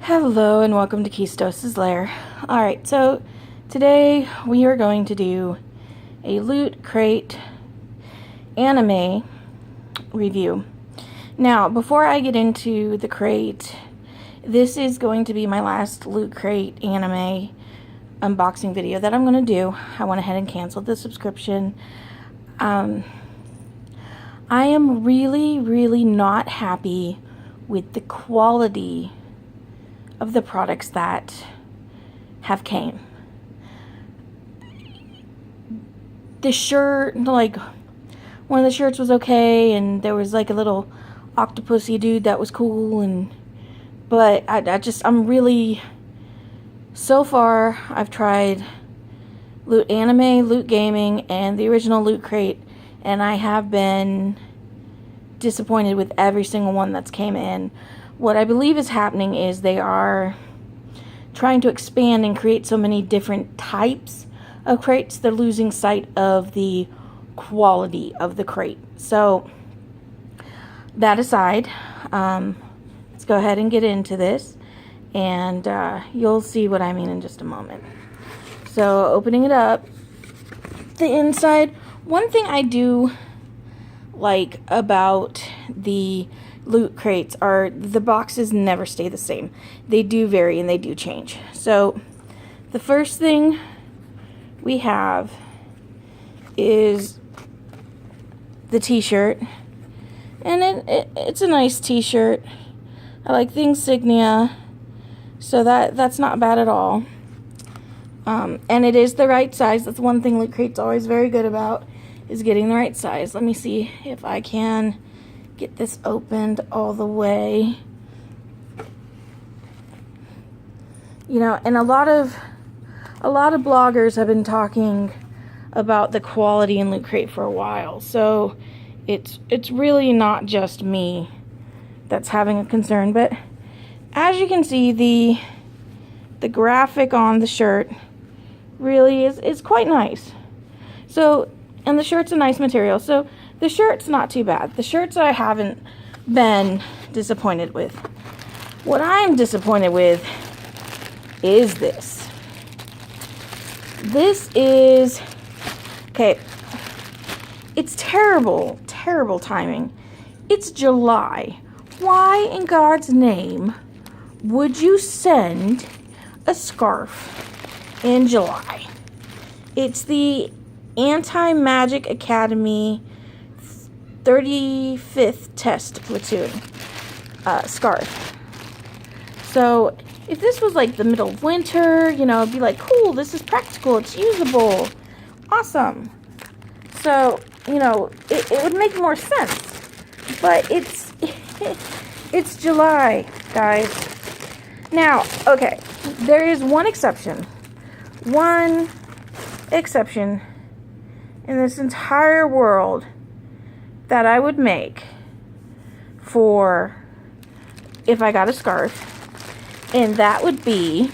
Hello and welcome to Keystos's Lair. Alright, so today we are going to do a Loot Crate anime review. Now, before I get into the crate, this is going to be my last Loot Crate anime unboxing video that I'm going to do. I went ahead and canceled the subscription. I am really not happy with the quality of the products that have came. The shirt, like, one of the shirts was okay, and there was like a little octopusy dude that was cool, but I'm really, so far I've tried Loot Anime, Loot Gaming, and the original Loot Crate, and I have been disappointed with every single one that's came in. What I believe is happening is they are trying to expand and create so many different types of crates, they're losing sight of the quality of the crate. So, that aside, let's go ahead and get into this, and you'll see what I mean in just a moment. So, opening it up, the inside, one thing I do like about the Loot Crates are the boxes never stay the same. They do vary and they do change. So the first thing we have is the t-shirt, and it's a nice t-shirt. I like the insignia, so that's not bad at all. And it is the right size. That's one thing Loot Crate's always very good about, is getting the right size. Let me see if I can get this opened all the way. You know, and a lot of bloggers have been talking about the quality in Loot Crate for a while. So it's really not just me that's having a concern, but as you can see, the graphic on the shirt really is quite nice. So, and the shirt's a nice material. So the shirt's not too bad. The shirts I haven't been disappointed with. What I'm disappointed with is this. This is, okay, it's terrible timing. It's July. Why in God's name would you send a scarf in July? It's the Anti-Magic Academy 35th Test Platoon scarf. So if this was like the middle of winter, you know, it'd be like, cool, this is practical, it's usable, awesome. So, you know, it would make more sense. But it's July, guys. Now, okay, there is one exception in this entire world that I would make for if I got a scarf, and that would be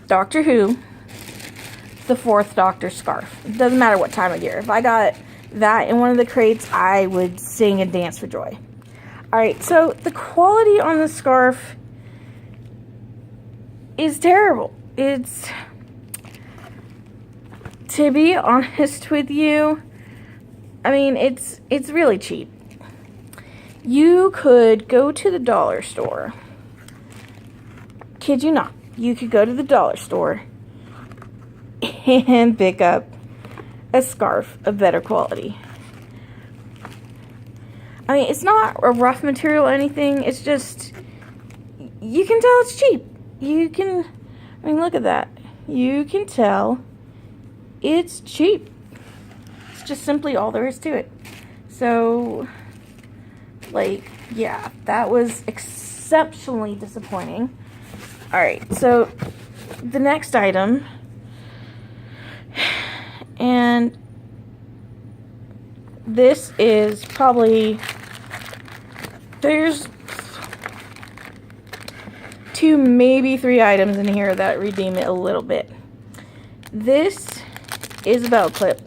Doctor Who, the 4th Doctor scarf. It doesn't matter what time of year. If I got that in one of the crates, I would sing and dance for joy. Alright, so the quality on the scarf is terrible. It's, to be honest with you, I mean, it's really cheap. You could go to the dollar store. Kid you not. You could go to the dollar store and pick up a scarf of better quality. I mean, it's not a rough material or anything. It's just, you can tell it's cheap. I mean, look at that. You can tell it's cheap. It's just simply all there is to it. So, like, yeah, that was exceptionally disappointing. Alright, so the next item, and this is probably, there's 2, maybe 3 items in here that redeem it a little bit. This is a belt clip.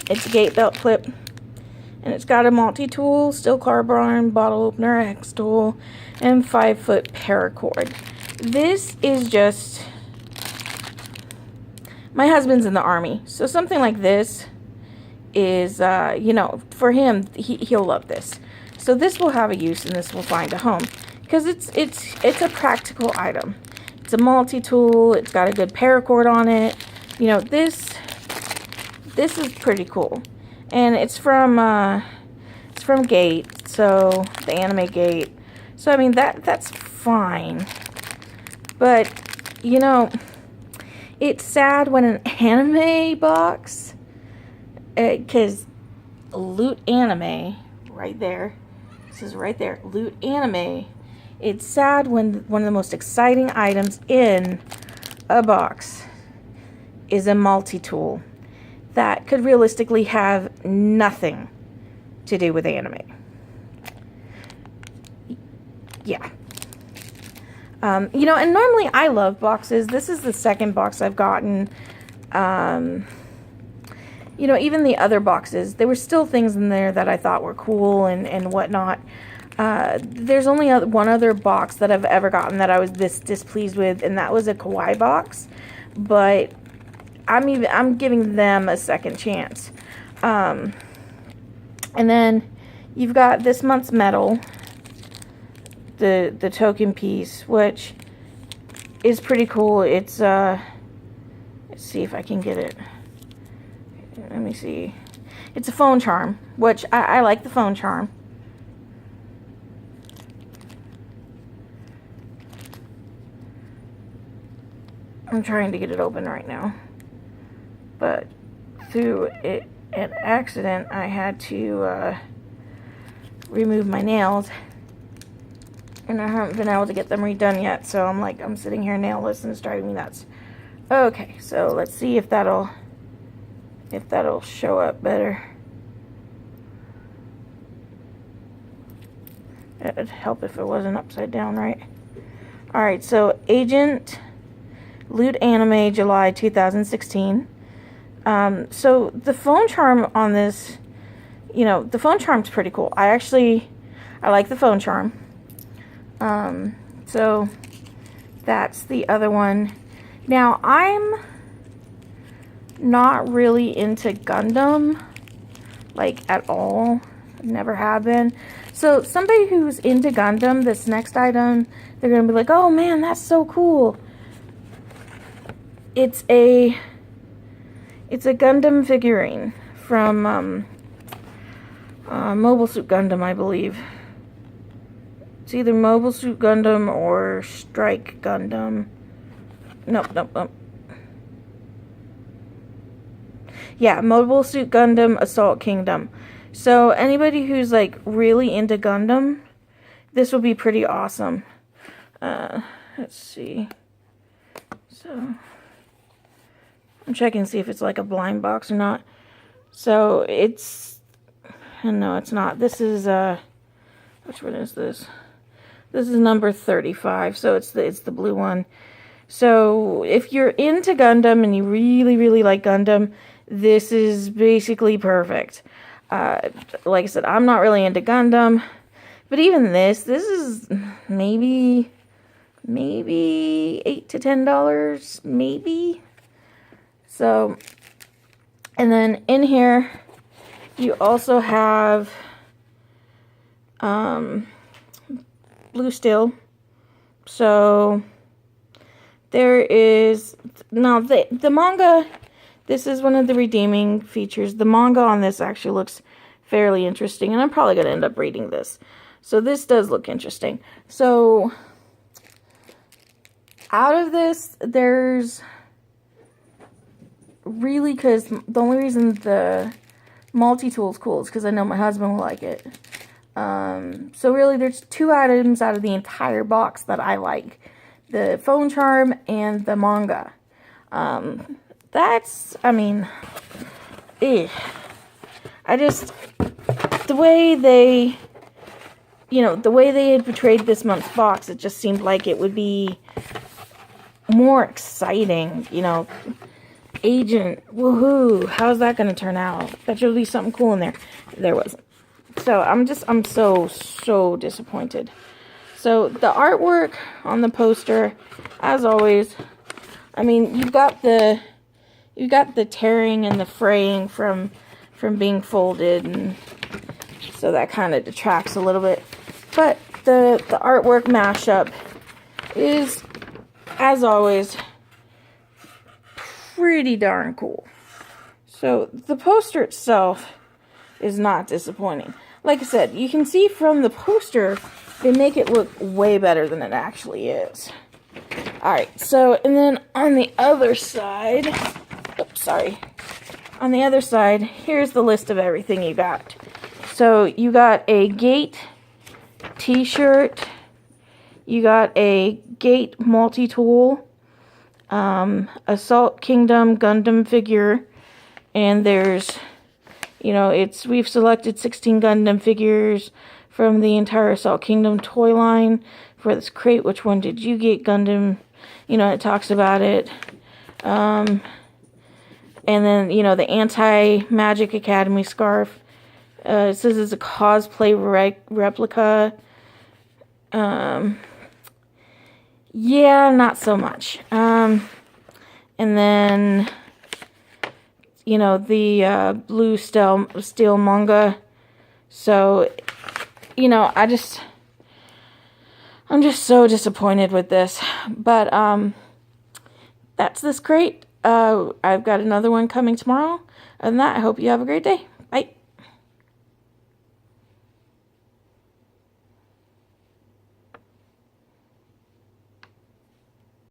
It's a gate belt clip. And it's got a multi-tool, steel carbine, bottle opener, X tool, and 5-foot paracord. This is just... My husband's in the Army, so something like this is, you know, for him, he'll love this. So this will have a use, and this will find a home. Because it's a practical item. It's a multi-tool, it's got a good paracord on it. You know, this is pretty cool. And it's from Gate, so the anime Gate. So I mean that's fine. But you know, it's sad when an anime box, because Loot Anime, right there, this is right there, Loot Anime. It's sad when one of the most exciting items in a box is a multi-tool that could realistically have nothing to do with anime. Yeah. You know, and normally I love boxes. This is the second box I've gotten. You know, even the other boxes, there were still things in there that I thought were cool and whatnot. There's only one other box that I've ever gotten that I was this displeased with, and that was a Kawaii box. But I'm giving them a second chance. And then you've got this month's medal, the token piece, which is pretty cool. It's let's see if I can get it. Let me see. It's a phone charm, which I like the phone charm. I'm trying to get it open right now. But through an accident, I had to remove my nails, and I haven't been able to get them redone yet. So I'm sitting here nailless, and it's driving me nuts. Okay, so let's see if that'll show up better. It'd help if it wasn't upside down, right? All right, so Agent Loot Anime, July 2016. So the phone charm on this, you know, the phone charm's pretty cool. I like the phone charm. So that's the other one. Now, I'm not really into Gundam, like, at all. Never have been. So somebody who's into Gundam, this next item, they're going to be like, oh man, that's so cool. It's a Gundam figurine from Mobile Suit Gundam, I believe. It's either Mobile Suit Gundam or Strike Gundam. Nope. Yeah, Mobile Suit Gundam Assault Kingdom. So anybody who's like really into Gundam, this will be pretty awesome. Let's see. So I'm checking to see if it's like a blind box or not. So it's, no, it's not. This is which one is this? This is number 35. So it's the blue one. So if you're into Gundam and you really, really like Gundam, this is basically perfect. Like I said, I'm not really into Gundam, but even this is maybe $8 to $10, maybe. So, and then in here, you also have blue steel. So there is now the manga. This is one of the redeeming features. The manga on this actually looks fairly interesting, and I'm probably going to end up reading this. So this does look interesting. So out of this, there's really, because the only reason the multi-tool is cool is because I know my husband will like it. So really, there's 2 items out of the entire box that I like. The phone charm and the manga. That's, I mean, the way they, the way they had portrayed this month's box, it just seemed like it would be more exciting, Agent, woohoo, how's that going to turn out? Bet you'll be something cool in there. There wasn't. So I'm so disappointed. So the artwork on the poster, as always, I mean, you've got the tearing and the fraying from being folded, and so that kind of detracts a little bit. But the artwork mashup is, as always, pretty darn cool. So the poster itself is not disappointing. Like I said, you can see from the poster, they make it look way better than it actually is. Alright, so, and then on the other side, oops, sorry. On the other side, here's the list of everything you got. So, you got a Gate t-shirt, you got a Gate multi-tool, Assault Kingdom Gundam figure, and there's, you know, we've selected 16 Gundam figures from the entire Assault Kingdom toy line for this crate. Which one did you get, Gundam? You know, it talks about it. And then, you know, the Anti-Magic Academy scarf. It says it's a cosplay replica. Yeah, not so much. And then, you know, the blue steel manga. So, you know, I'm just so disappointed with this. But that's this crate. I've got another one coming tomorrow. Other than that, I hope you have a great day.